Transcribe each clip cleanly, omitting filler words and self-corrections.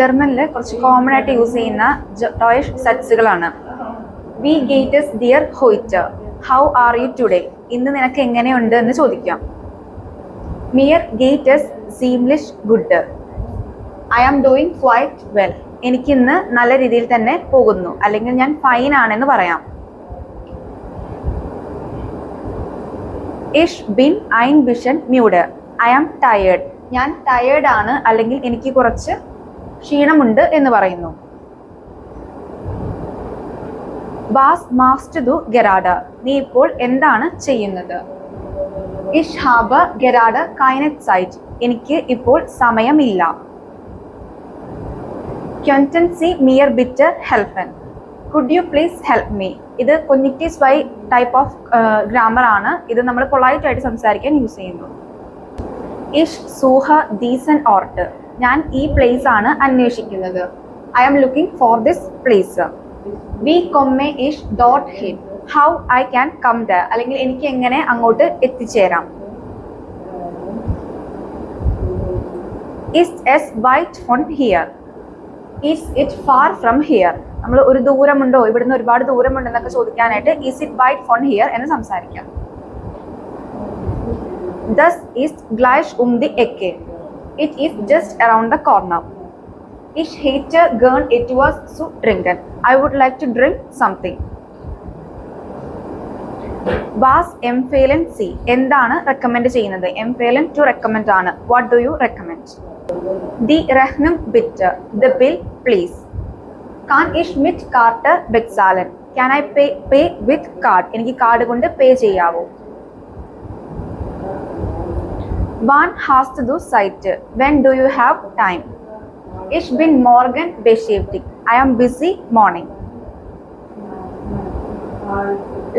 ജർമ്മനിൽ കുറച്ച് കോമൺ ആയിട്ട് യൂസ് ചെയ്യുന്ന ടോയ്ഷ് സെറ്റ്സുകളാണ്. വി ഗേറ്റസ് ഡിയർ ഹോയിറ്റ്, ഹൗ ആർ യു ടുഡേ, ഇന്ന് നിനക്ക് എങ്ങനെയുണ്ട് എന്ന് ചോദിക്കാം. മിയർ ഗേറ്റസ് സീംലിഷ് ഗുഡ്, I am doing quite well, എനിക്കിന്ന് നല്ല രീതിയിൽ തന്നെ പോകുന്നു, അല്ലെങ്കിൽ ഞാൻ ഫൈൻ ആണെന്ന് പറയാം. ഇഷ് ബിൻ ഐൻ ബിഷൻ മ്യൂഡ്, ഐ ആം ടയേർഡ്, ഞാൻ ടയേർഡ് ആണ് അല്ലെങ്കിൽ എനിക്ക് കുറച്ച് ക്ഷീണമുണ്ട് എന്ന് പറയുന്നു. വാസ് മാസ്റ്റ് ദു ഗെറാഡ്, നീ ഇപ്പോൾ എന്താണ് ചെയ്യുന്നത്. ഇഷ് ഹാബ് ഗെറാഡ് കൈനറ്റ് സൈറ്റ്, എനിക്ക് ഇപ്പോൾ സമയമില്ല. ക്വൻറ്റൻ സി മിയർ ബിറ്റർ ഹെൽപ്പൻ, could you please help me. ഇത് കൊഗ്നിറ്റീവ് വൈ ടൈപ്പ് ഓഫ് ഗ്രാമർ ആണ്. ഇത് നമ്മൾ പൊളൈറ്റ് ആയിട്ട് സംസാരിക്കാൻ യൂസ് ചെയ്യുന്നു. ഇഷ് സൂഹ ദീസൻ ഓർട്ട്, ഞാൻ ഈ പ്ലേസ് ആണ് അന്വേഷിക്കുന്നത്. I am looking for this place. വി കൊമ്മെ ഇഷ് ഡോട്ട് ഹിറ്റ്, how I can come the, അല്ലെങ്കിൽ എനിക്ക് എങ്ങനെ അങ്ങോട്ട് എത്തിച്ചേരാം. ഇസ് എസ് വൈറ്റ് ഫ്രോം ഹിയർ, is it far from here, നമ്മൾ ഒരു ദൂരമുണ്ടോ, ഇവിടുന്ന് ഒരുപാട് ദൂരമുണ്ടോ എന്നൊക്കെ ചോദിക്കാനായിട്ട് ഈസ് ഇറ്റ് വൈറ്റ് ഫ്രോം ഹിയർ എന്ന് സംസാരിക്കാം. ദസ് ഈസ് ഗ്ലൈഷ് ദി എക്കെ, it is just around the corner. Ich hätte gern etwas zu trinken, I would like to drink something. Was empfehlen Sie, എന്താണ് റെക്കമെൻഡ് ചെയ്യുന്നത്. empfehlen to recommend ആണ്. what do you recommend. Die Rechnung bitte, the bill please. Kann ich mit Karte bezahlen, can I pay with card, എനിക്ക് card കൊണ്ട് പേ ചെയ്യാവോ. Wann hast du Zeit, when do you have time. Ich bin morgen beschäftigt, I am busy morning.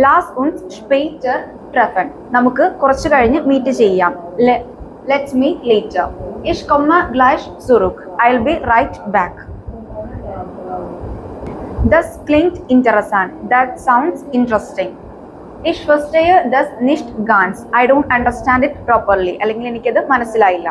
Lass uns später treffen, നമുക്ക് കുറച്ച് കഴിഞ്ഞ് meet ചെയ്യാം. Let's meet later. Ich komme gleich zurück, I'll be right back. Das klingt interessant, that sounds interesting. Ich verstehe das nicht ganz, I don't understand it properly, അല്ലെങ്കിൽ എനിക്കത് മനസ്സിലായില്ല.